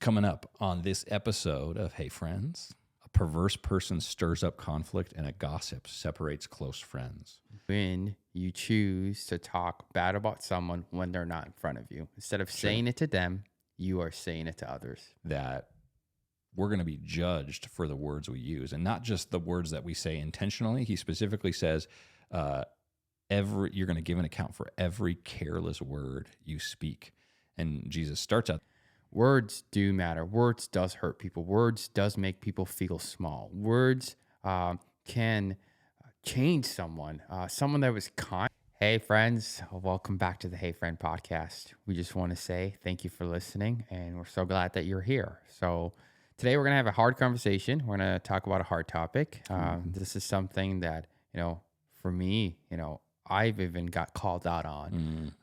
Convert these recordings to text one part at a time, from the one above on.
Coming up on this episode of Hey Friends, a perverse person stirs up conflict and a gossip separates close friends. When you choose to talk bad about someone when they're not in front of you, instead of saying it to them, you are saying it to others. That we're going to be judged for the words we use, and not just the words that we say intentionally. He specifically says, you're going to give an account for every careless word you speak. And Jesus starts out. Words do matter. Words does hurt people. Words does make people feel small. Words can change someone. Someone that was kind. Hey friends, welcome back to the Hey Friend podcast. We just want to say thank you for listening, and we're so glad that you're here. So today we're going to have a hard conversation. We're going to talk about a hard topic. This is something that, for me, I've even got called out on.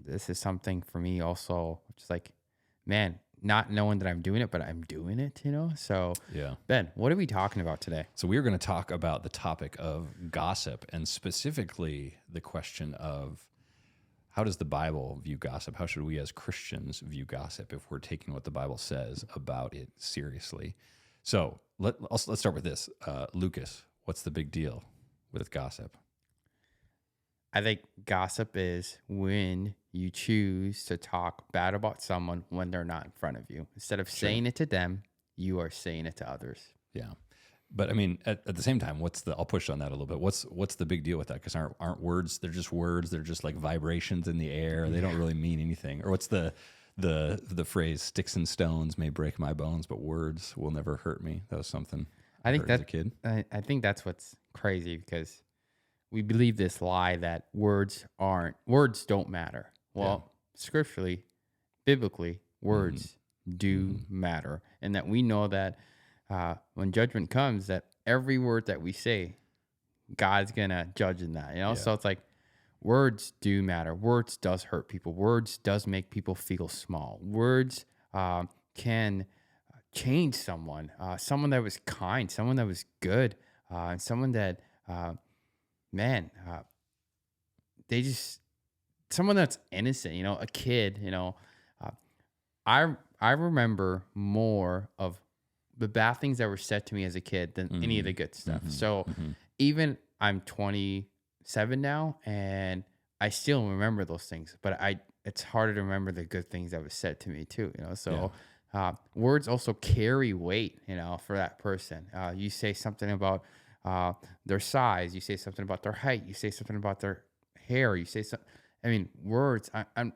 This is something for me also, which is like, man, not knowing that I'm doing it, but I'm doing it, So, Yeah. Ben, what are we talking about today? So we're going to talk about the topic of gossip, and specifically the question of how does the Bible view gossip? How should we as Christians view gossip if we're taking what the Bible says about it seriously? So let's start with this. Lucas, what's the big deal with gossip? I think gossip is when you choose to talk bad about someone when they're not in front of you. Instead of saying it to them, you are saying it to others. Yeah. But I mean, at the same time, I'll push on that a little bit. What's the big deal with that? Because aren't words, they're just words. They're just like vibrations in the air. They don't really mean anything. Or what's the phrase, sticks and stones may break my bones, but words will never hurt me. That was something I think heard as a kid. I think that's what's crazy, because we believe this lie that words don't matter. Well, scripturally, biblically, words do matter. And that we know that when judgment comes, that every word that we say, God's going to judge in that, So it's like, words do matter. Words does hurt people. Words does make people feel small. Words can change someone, someone that was kind, someone that was good, and someone that, someone that's innocent, a kid, I remember more of the bad things that were said to me as a kid than any of the good stuff. So even I'm 27 now, and I still remember those things, but it's harder to remember the good things that was said to me too, So words also carry weight, for that person. You say something about their size, you say something about their height, you say something about their hair, you say something. I mean, words. I'm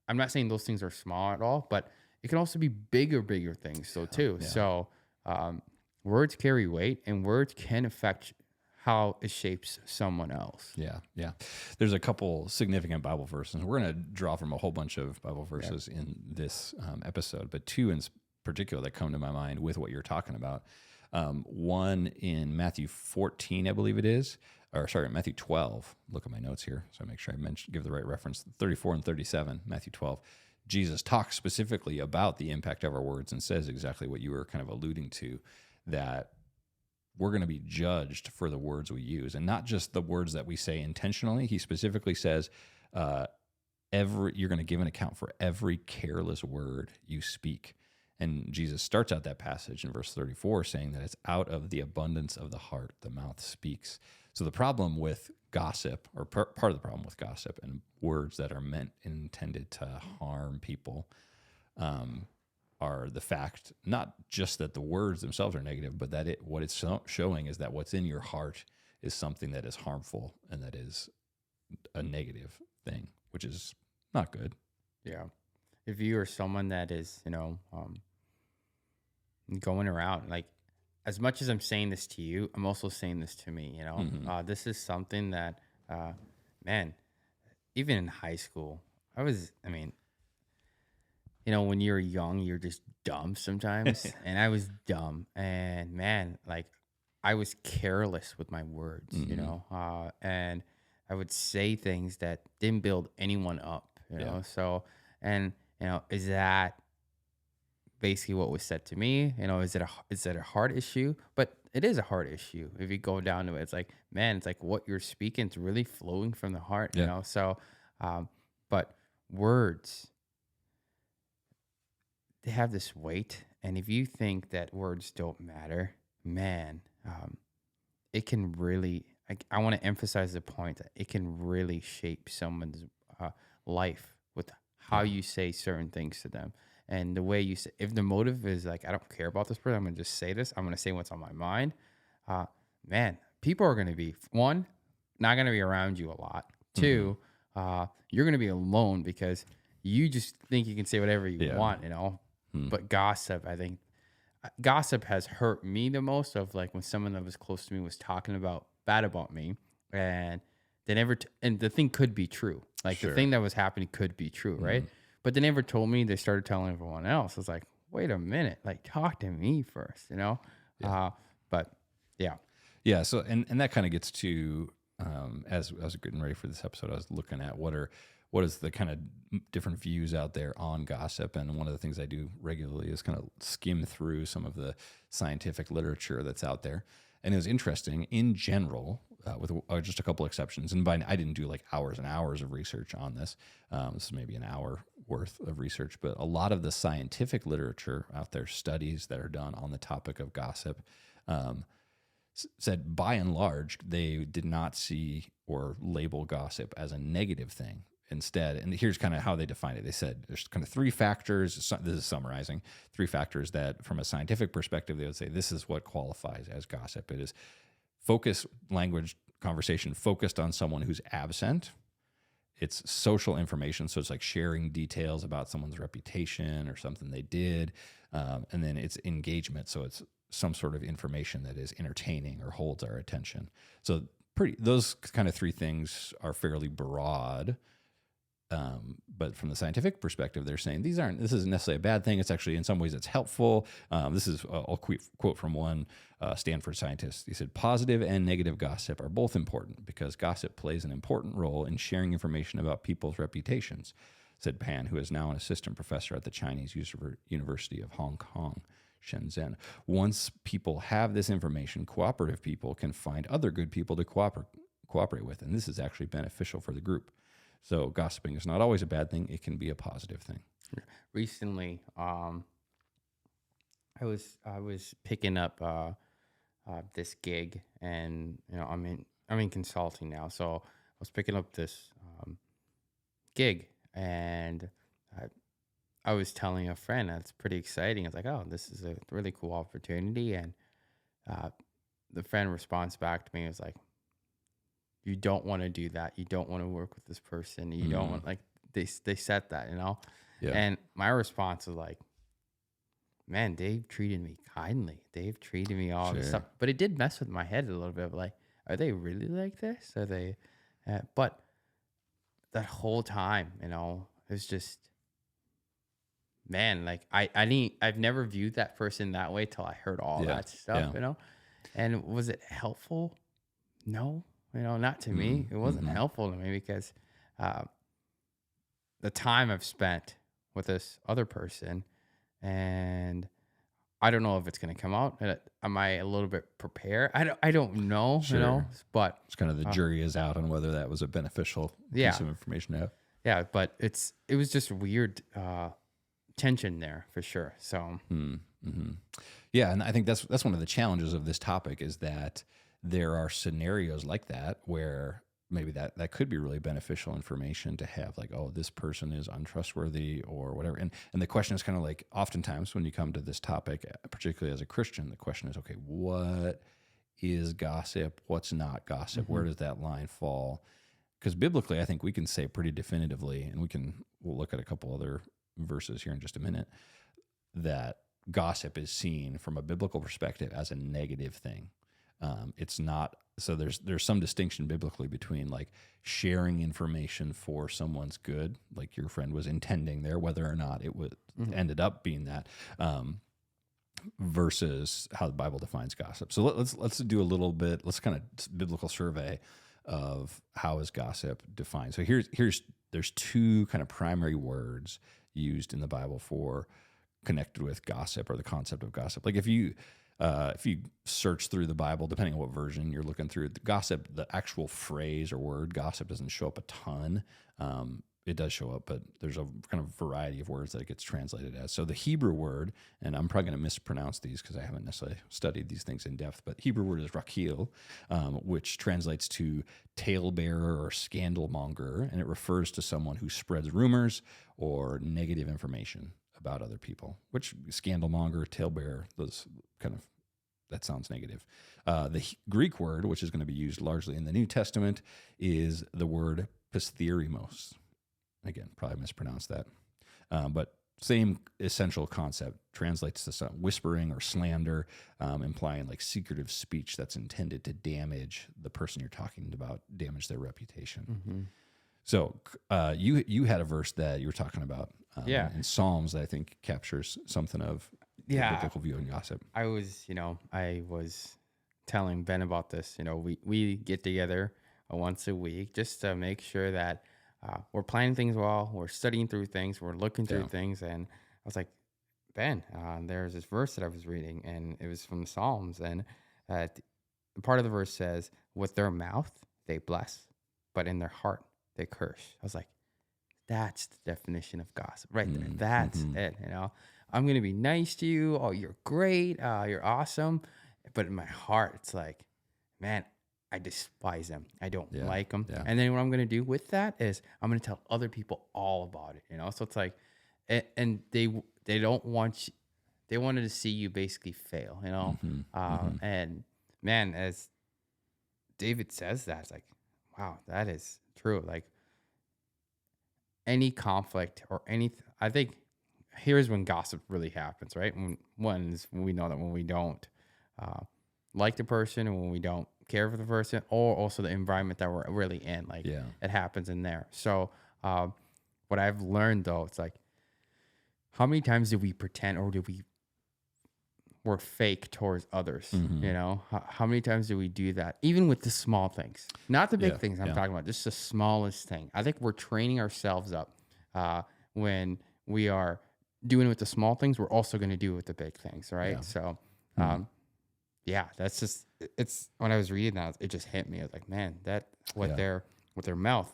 not saying those things are small at all, but it can also be bigger things. Too. Yeah. So words carry weight, and words can affect how it shapes someone else. Yeah. There's a couple significant Bible verses. We're going to draw from a whole bunch of Bible verses in this episode, but two in particular that come to my mind with what you're talking about. One in Matthew 14, I believe it is, Matthew 12. Look at my notes here, so I make sure I give the right reference. 34 and 37, Matthew 12. Jesus talks specifically about the impact of our words and says exactly what you were kind of alluding to, that we're going to be judged for the words we use, and not just the words that we say intentionally. He specifically says, you're going to give an account for every careless word you speak. And Jesus starts out that passage in verse 34 saying that it's out of the abundance of the heart the mouth speaks. So the problem with gossip, or part of the problem with gossip and words that are meant and intended to harm people, are the fact not just that the words themselves are negative, but that what it's showing is that what's in your heart is something that is harmful and that is a negative thing, which is not good. Yeah. If you are someone that is, going around, like, as much as I'm saying this to you, I'm also saying this to me, This is something that, even in high school, when you're young, you're just dumb sometimes. And I was dumb. And man, like, I was careless with my words, and I would say things that didn't build anyone up, you know? So, and, is that basically what was said to me? Is it a hard issue? But it is a hard issue. If you go down to it, it's like, man, it's like what you're speaking is really flowing from the heart, So, but words, they have this weight. And if you think that words don't matter, man, it can really, I want to emphasize the point that it can really shape someone's life with how you say certain things to them. And the way you say, if the motive is like, I don't care about this person, I'm going to just say this, I'm going to say what's on my mind, man, people are going to be, one, not going to be around you a lot. Two, you're going to be alone because you just think you can say whatever you want, you know. But gossip, I think, gossip has hurt me the most. Of like when someone that was close to me was talking about bad about me, and they never. And the thing could be true. Like the thing that was happening could be true, right? But they never told me. They started telling everyone else. I was like, wait a minute, like talk to me first, you know. But yeah. So and that kind of gets to as I was getting ready for this episode, I was looking at what is the kind of different views out there on gossip. And one of the things I do regularly is kind of skim through some of the scientific literature that's out there. And it was interesting in general, with just a couple exceptions. And I didn't do like hours and hours of research on this. This is maybe an hour worth of research, but a lot of the scientific literature out there, studies that are done on the topic of gossip, said by and large, they did not see or label gossip as a negative thing. Instead, and here's kind of how they define it. They said there's kind of three factors. This is summarizing 3 factors that, from a scientific perspective, they would say this is what qualifies as gossip. It is focus, language, conversation focused on someone who's absent. It's social information, so it's like sharing details about someone's reputation or something they did, and then it's engagement, so it's some sort of information that is entertaining or holds our attention. So those kind of 3 things are fairly broad. But from the scientific perspective, they're saying this isn't necessarily a bad thing. It's actually, in some ways, it's helpful. This is, I'll quote from one Stanford scientist. He said, positive and negative gossip are both important because gossip plays an important role in sharing information about people's reputations, said Pan, who is now an assistant professor at the Chinese University of Hong Kong, Shenzhen. Once people have this information, cooperative people can find other good people to cooperate with, and this is actually beneficial for the group. So gossiping is not always a bad thing. It can be a positive thing. Recently, I was picking up this gig, and you know, I'm in consulting now, so I was picking up this gig, and I was telling a friend that's pretty exciting. I was like, oh, this is a really cool opportunity, and the friend responds back to me. It was like, you don't want to do that. You don't want to work with this person. You don't want, like, they said that, you know? Yeah. And my response was like, man, Dave treated me kindly. Dave treated me all this stuff. But it did mess with my head a little bit. Like, are they really like this? Are they? But that whole time, you know, it was just, man, like I've never viewed that person that way till I heard all that stuff, you know? And was it helpful? No. You know, not to me. It wasn't helpful to me because the time I've spent with this other person, and I don't know if it's going to come out. Am I a little bit prepared? I don't know, you know, but it's kind of the jury is out on whether that was a beneficial piece of information to have. Yeah, but it was just weird tension there for sure. So, yeah, and I think that's one of the challenges of this topic is that there are scenarios like that where maybe that could be really beneficial information to have, like, oh, this person is untrustworthy or whatever. And the question is kind of like, oftentimes when you come to this topic, particularly as a Christian, the question is, okay, what is gossip? What's not gossip? Where does that line fall? Because biblically, I think we can say pretty definitively, and we'll look at a couple other verses here in just a minute, that gossip is seen from a biblical perspective as a negative thing. It's not, so there's some distinction biblically between like sharing information for someone's good, like your friend was intending there, whether or not it would ended up being that, versus how the Bible defines gossip. So let's do a little bit, let's kind of biblical survey of how is gossip defined. So there's 2 kind of primary words used in the Bible for connected with gossip, or the concept of gossip. Like if you search through the Bible, depending on what version you're looking through, the actual phrase or word gossip doesn't show up a ton. it does show up, but there's a kind of variety of words that it gets translated as. So the Hebrew word, and I'm probably going to mispronounce these because I haven't necessarily studied these things in depth, but Hebrew word is rakil, which translates to talebearer or scandalmonger, and it refers to someone who spreads rumors or negative information about other people, which scandalmonger, talebearer, those kind of, that sounds negative. The Greek word, which is going to be used largely in the New Testament, is the word pistherimos. Again, probably mispronounced that. But same essential concept, translates to some whispering or slander, implying like secretive speech that's intended to damage the person you're talking about, damage their reputation. So you had a verse that you were talking about in Psalms that I think captures something of the biblical view of gossip. I was telling Ben about this. We get together once a week just to make sure that we're planning things well, we're studying through things, we're looking through things. And I was like, Ben, there's this verse that I was reading, and it was from the Psalms. And part of the verse says, with their mouth, they bless, but in their heart, they curse. I was like, that's the definition of gossip right there. That's it. I'm going to be nice to you. Oh, you're great. You're awesome. But in my heart, it's like, man, I despise them. I don't like them. Yeah. And then what I'm going to do with that is I'm going to tell other people all about it. So it's like, and they don't want you, they wanted to see you basically fail, and man, as David says that, it's like, wow, that is true. Like any conflict or anything, I think here's when gossip really happens, right? When we know that when we don't like the person, and when we don't care for the person, or also the environment that we're really in, like it happens in there. So what I've learned though, it's like, how many times do we pretend, or we're fake towards others? How many times do we do that, even with the small things, not the big things I'm talking about, just the smallest thing? I think we're training ourselves up when we are doing it with the small things, we're also going to do it with the big things, right? So that's just, it's, when I was reading that, it just hit me. I was like, man, that with their mouth,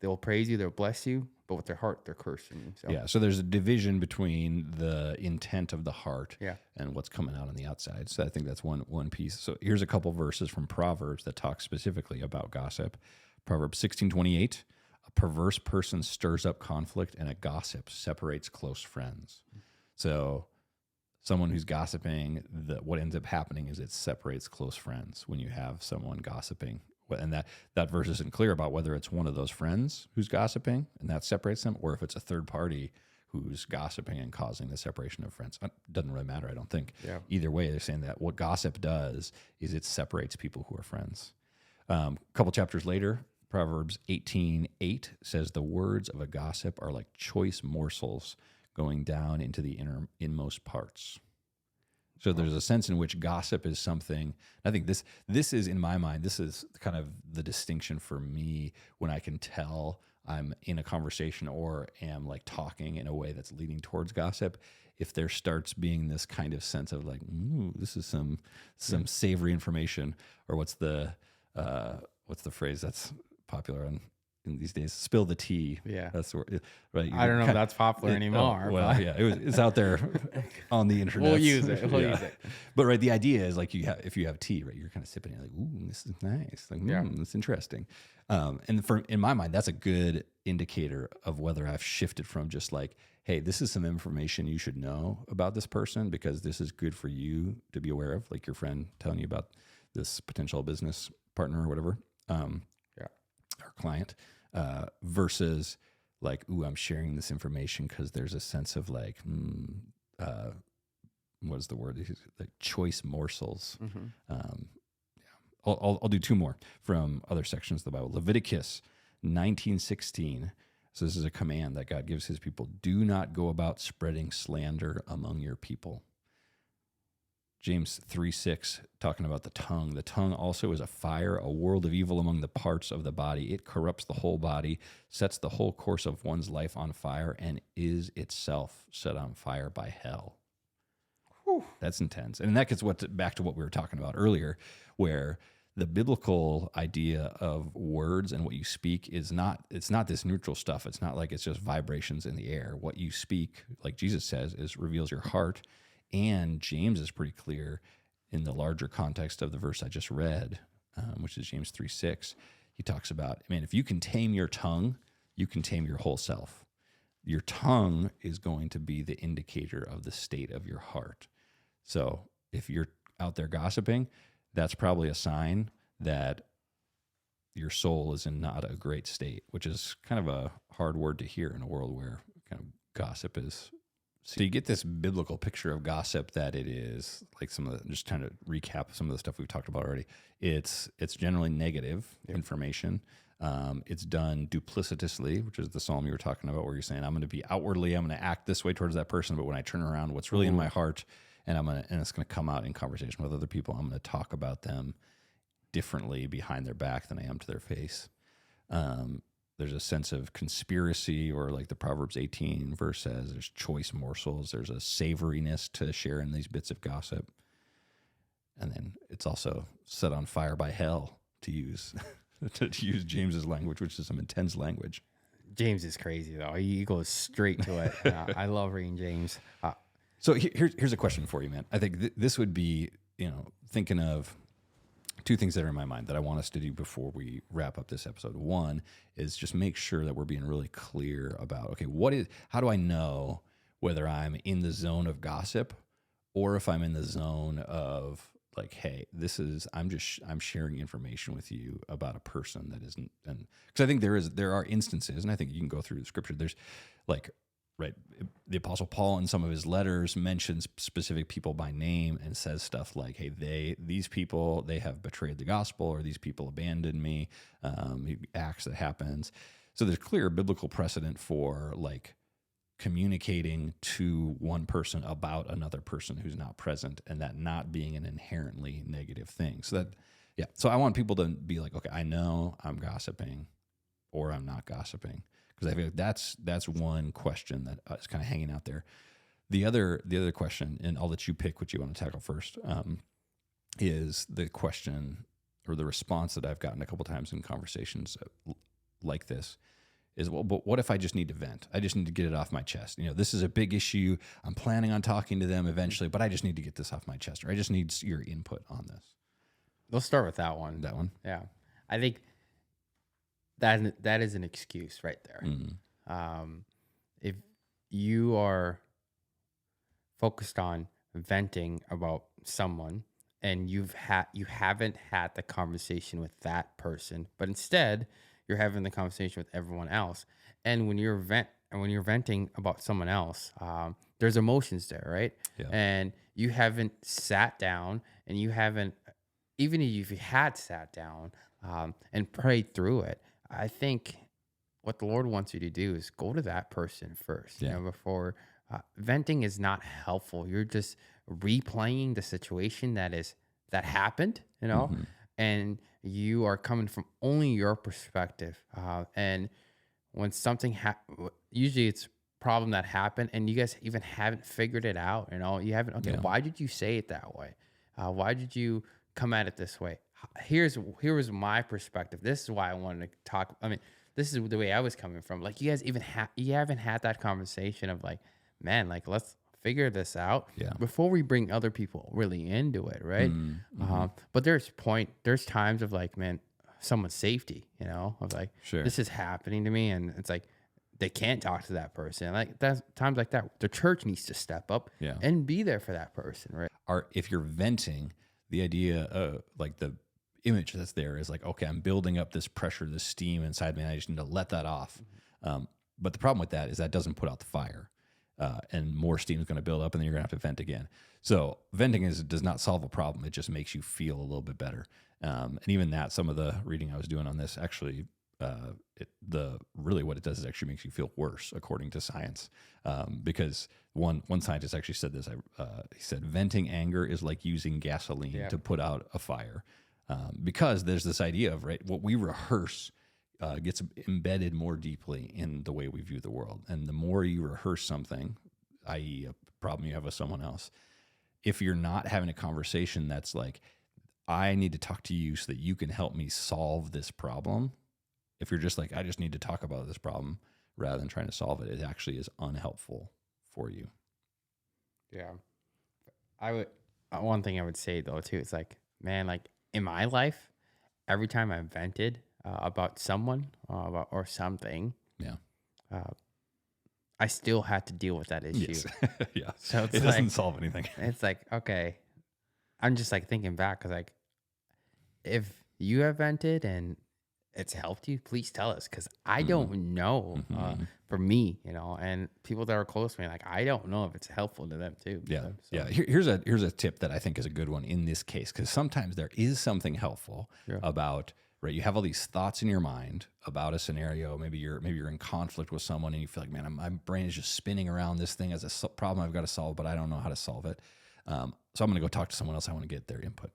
they'll praise you, they'll bless you, but with their heart, they're cursing you. So there's a division between the intent of the heart and what's coming out on the outside. So I think that's one piece. So here's a couple verses from Proverbs that talk specifically about gossip. Proverbs 16:28, a perverse person stirs up conflict, and a gossip separates close friends. So someone who's gossiping, what ends up happening is it separates close friends when you have someone gossiping. And that verse isn't clear about whether it's one of those friends who's gossiping and that separates them, or if it's a third party who's gossiping and causing the separation of friends. It doesn't really matter, I don't think. Either way, they're saying that what gossip does is it separates people who are friends. A couple chapters later, Proverbs 18:8 says, the words of a gossip are like choice morsels going down into the inmost parts. So there's a sense in which gossip is something, I think this is, in my mind, this is kind of the distinction for me when I can tell I'm in a conversation or am like talking in a way that's leading towards gossip. If there starts being this kind of sense of like, ooh, this is some savory information, or what's the phrase that's popular in these days? Spill the tea. Yeah, that's where, right. I don't know if that's popular anymore. It's out there on the internet. We'll use it. But right, the idea is like if you have tea, right, you're kind of sipping it, like, ooh, this is nice. Like, it's interesting. And in my mind, that's a good indicator of whether I've shifted from just like, hey, this is some information you should know about this person because this is good for you to be aware of, like your friend telling you about this potential business partner or whatever. Our client, versus like, ooh, I'm sharing this information because there's a sense of like, what is the word? Like choice morsels. I'll do two more from other sections of the Bible. Leviticus 19:16. So this is a command that God gives his people. Do not go about spreading slander among your people. James 3:6, talking about the tongue. The tongue also is a fire, a world of evil among the parts of the body. It corrupts the whole body, sets the whole course of one's life on fire, and is itself set on fire by hell. Whew. That's intense. And that gets back to what we were talking about earlier, where the biblical idea of words and what you speak is not, it's not this neutral stuff. It's not like it's just vibrations in the air. What you speak, like Jesus says, is reveals your heart. And James is pretty clear in the larger context of the verse I just read, which is James 3:6. He talks about, man, if you can tame your tongue, you can tame your whole self. Your tongue is going to be the indicator of the state of your heart. So if you're out there gossiping, that's probably a sign that your soul is in not a great state, which is kind of a hard word to hear in a world where kind of gossip is. So you get this biblical picture of gossip that it is like some of the, just trying to recap some of the stuff we've talked about already. It's generally negative information. It's done duplicitously, which is the psalm you were talking about, where you're saying, I'm going to be outwardly, I'm going to act this way towards that person, but when I turn around, what's really in my heart, and it's going to come out in conversation with other people. I'm going to talk about them differently behind their back than I am to their face. There's a sense of conspiracy, or like the Proverbs 18 verse says, there's choice morsels. There's a savoriness to sharing these bits of gossip. And then it's also set on fire by hell, to use James's language, which is some intense language. James is crazy though. He goes straight to it. I love reading James. So here's a question for you, man. I think this would be, thinking of two things that are in my mind that I want us to do before we wrap up this episode. One is just make sure that we're being really clear about, okay, how do I know whether I'm in the zone of gossip or if I'm in the zone of like, hey, I'm sharing information with you about a person that isn't, and because I think there are instances, and I think you can go through the scripture. There's like, right, the Apostle Paul in some of his letters mentions specific people by name and says stuff like, hey, these people, they have betrayed the gospel, or these people abandoned me, acts that happens. So there's clear biblical precedent for like communicating to one person about another person who's not present, and that not being an inherently negative thing. So so I want people to be like, okay, I know I'm gossiping or I'm not gossiping. Because I feel like that's one question that is kind of hanging out there. The other question, and I'll let you pick what you want to tackle first, is the question or the response that I've gotten a couple times in conversations like this is, well, but what if I just need to vent? I just need to get it off my chest. This is a big issue. I'm planning on talking to them eventually, but I just need to get this off my chest, or I just need your input on this. Let's start with that one. That one? Yeah. I think that is an excuse right there. If you are focused on venting about someone and you haven't had the conversation with that person, but instead you're having the conversation with everyone else, and when you're venting about someone else, there's emotions there, right? Yeah. And you haven't sat down, and you haven't, even if you had sat down and prayed through it. I think what the Lord wants you to do is go to that person first. Yeah. Before venting is not helpful. You're just replaying the situation that happened. And you are coming from only your perspective. And when something usually it's a problem that happened, and you guys even haven't figured it out. You haven't. Okay, why did you say it that way? Why did you come at it this way? Here was my perspective. This is why I wanted to talk. I mean, this is the way I was coming from. Like, you guys you haven't had that conversation of like, man, like, let's figure this out before we bring other people really into it, right? But there's times of like, man, someone's safety, of like, sure, this is happening to me, and it's like they can't talk to that person. Like, that's times like that, the church needs to step up and be there for that person, right? Or if you're venting, the idea, like the image that's there is like, okay, I'm building up this pressure, this steam inside me, and I just need to let that off. But the problem with that is that doesn't put out the fire, and more steam is going to build up, and then you're going to have to vent again. So venting does not solve a problem. It just makes you feel a little bit better. And even that, some of the reading I was doing on this, actually, what it does is actually makes you feel worse, according to science. Because one scientist actually said this. He said, venting anger is like using gasoline to put out a fire. Because there's this idea of, right, what we rehearse gets embedded more deeply in the way we view the world. And the more you rehearse something, i.e. a problem you have with someone else, if you're not having a conversation that's like, I need to talk to you so that you can help me solve this problem. If you're just like, I just need to talk about this problem rather than trying to solve it, it actually is unhelpful for you. Yeah. I would, one thing I would say though too, is like, man, like in my life, every time I vented about someone or something, Yeah. I still had to deal with that issue. Yes. Yeah. So it's it doesn't solve anything. It's like, okay, I'm just like thinking back, because like, if you have vented and it's helped you, please tell us, because I don't know. For me, and people that are close to me, like, I don't know if it's helpful to them too. Yeah. So, Yeah. Here's a tip that I think is a good one in this case, because sometimes there is something helpful about, right? You have all these thoughts in your mind about a scenario. Maybe you're in conflict with someone and you feel like, man, my brain is just spinning around this thing as a problem I've got to solve, but I don't know how to solve it. So I'm going to go talk to someone else. I want to get their input.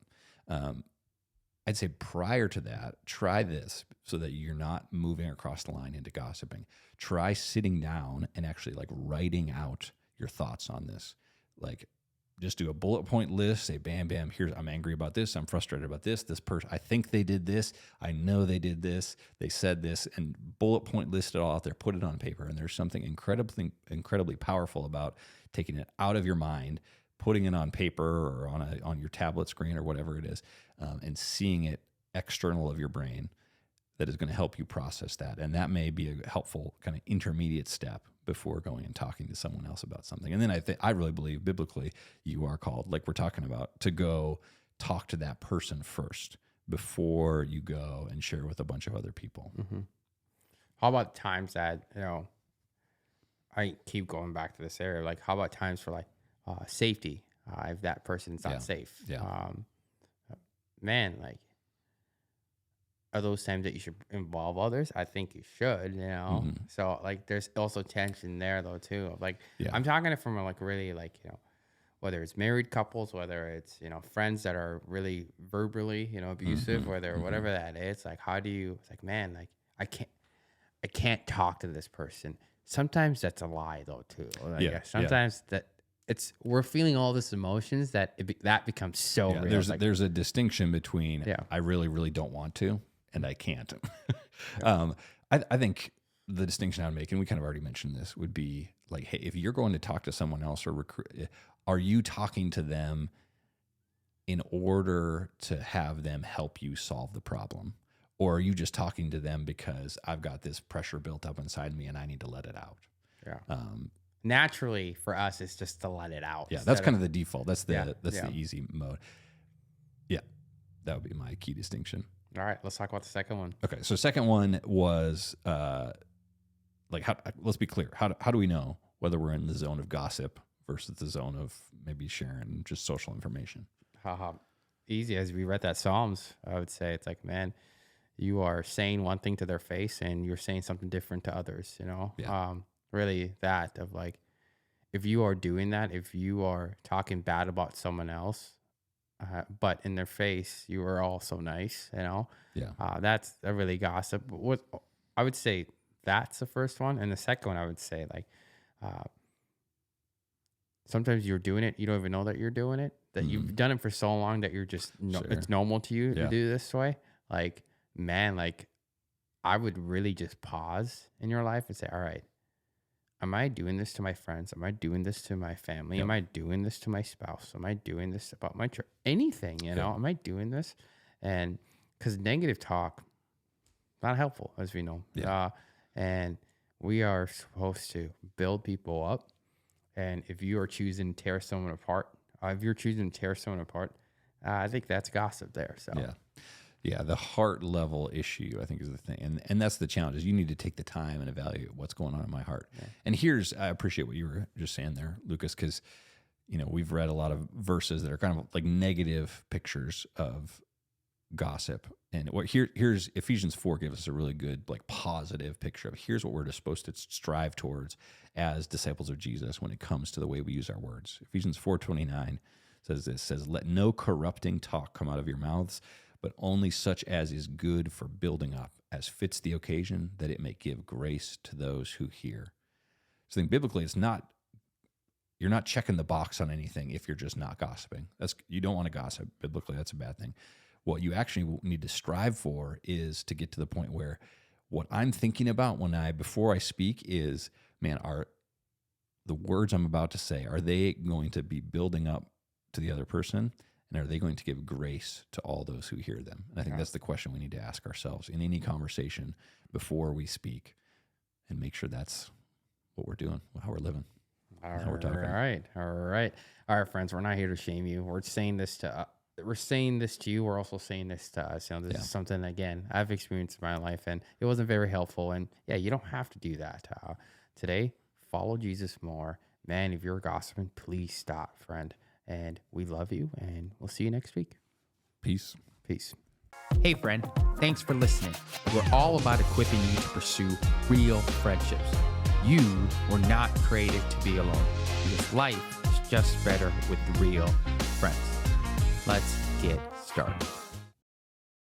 I'd say prior to that, try this so that you're not moving across the line into gossiping. Try sitting down and actually like writing out your thoughts on this. Like, just do a bullet point list, say, bam, bam, here's, I'm angry about this. I'm frustrated about this. This person, I think they did this. I know they did this. They said this, and bullet point list it all out there, put it on paper. And there's something incredibly powerful about taking it out of your mind, putting it on paper or on your tablet screen or whatever it is, and seeing it external of your brain. That is going to help you process that. And that may be a helpful kind of intermediate step before going and talking to someone else about something. And then I really believe biblically you are called, like we're talking about, to go talk to that person first before you go and share with a bunch of other people. Mm-hmm. How about times that, I keep going back to this area, like how about times for like safety, if that person's not safe? Yeah. Man, like, are those times that you should involve others? I think you should, Mm-hmm. So like, there's also tension there though too. Of like, Yeah. I'm talking it from a, like, really, like, whether it's married couples, whether it's, friends that are really verbally, abusive, Mm-hmm. whatever that is. Like, how do you? It's like, man, like, I can't talk to this person. Sometimes that's a lie though too. Like, sometimes that we're feeling all this emotions that that becomes so real. There's a distinction between I really, really don't want to and I can't. I think the distinction I would make, and we kind of already mentioned this, would be like, hey, if you're going to talk to someone else or recruit, are you talking to them in order to have them help you solve the problem? Or are you just talking to them because I've got this pressure built up inside me and I need to let it out? Yeah. Naturally for us, it's just to let it out. Yeah, that's kind of the default. That's the easy mode. Yeah, that would be my key distinction. All right, let's talk about the second one. Okay, so second one was let's be clear. How do we know whether we're in the zone of gossip versus the zone of maybe sharing just social information? Easy. As we read that Psalms, I would say it's like, man, you are saying one thing to their face and you're saying something different to others, Yeah. Really that of like, if you are doing that, if you are talking bad about someone else, but in their face, you are also nice, Yeah. That's a really gossip. What I would say, that's the first one. And the second one, I would say, like, sometimes you're doing it, you don't even know that you're doing it, that you've done it for so long that you're just, it's normal to you to do this way. Like, man, like, I would really just pause in your life and say, all right, am I doing this to my friends? Am I doing this to my family? Yep. Am I doing this to my spouse? Am I doing this about my church? Anything, am I doing this? And because negative talk, not helpful, as we know. Yeah. And we are supposed to build people up. And if you are choosing to tear someone apart, I think that's gossip there. So Yeah, the heart level issue, I think, is the thing. And that's the challenge, is you need to take the time and evaluate what's going on in my heart. Yeah. And I appreciate what you were just saying there, Lucas, because, we've read a lot of verses that are kind of like negative pictures of gossip. And here's Ephesians 4 gives us a really good, like, positive picture of here's what we're supposed to strive towards as disciples of Jesus when it comes to the way we use our words. Ephesians 4:29 says, let no corrupting talk come out of your mouths, but only such as is good for building up, as fits the occasion, that it may give grace to those who hear. So I think biblically, you're not checking the box on anything if you're just not gossiping. You don't want to gossip. Biblically, that's a bad thing. What you actually need to strive for is to get to the point where what I'm thinking about before I speak is, man, are the words I'm about to say, are they going to be building up to the other person? And are they going to give grace to all those who hear them? And I think that's the question we need to ask ourselves in any conversation before we speak, and make sure that's what we're doing, how we're living, how we're talking. All right, friends. We're not here to shame you. We're saying this to you. We're also saying this to us. This is something, again, I've experienced in my life, and it wasn't very helpful. And you don't have to do that. Today, follow Jesus more. Man, if you're gossiping, please stop, friend. And we love you, and we'll see you next week. Peace. Hey, friend. Thanks for listening. We're all about equipping you to pursue real friendships. You were not created to be alone, because life is just better with real friends. Let's get started.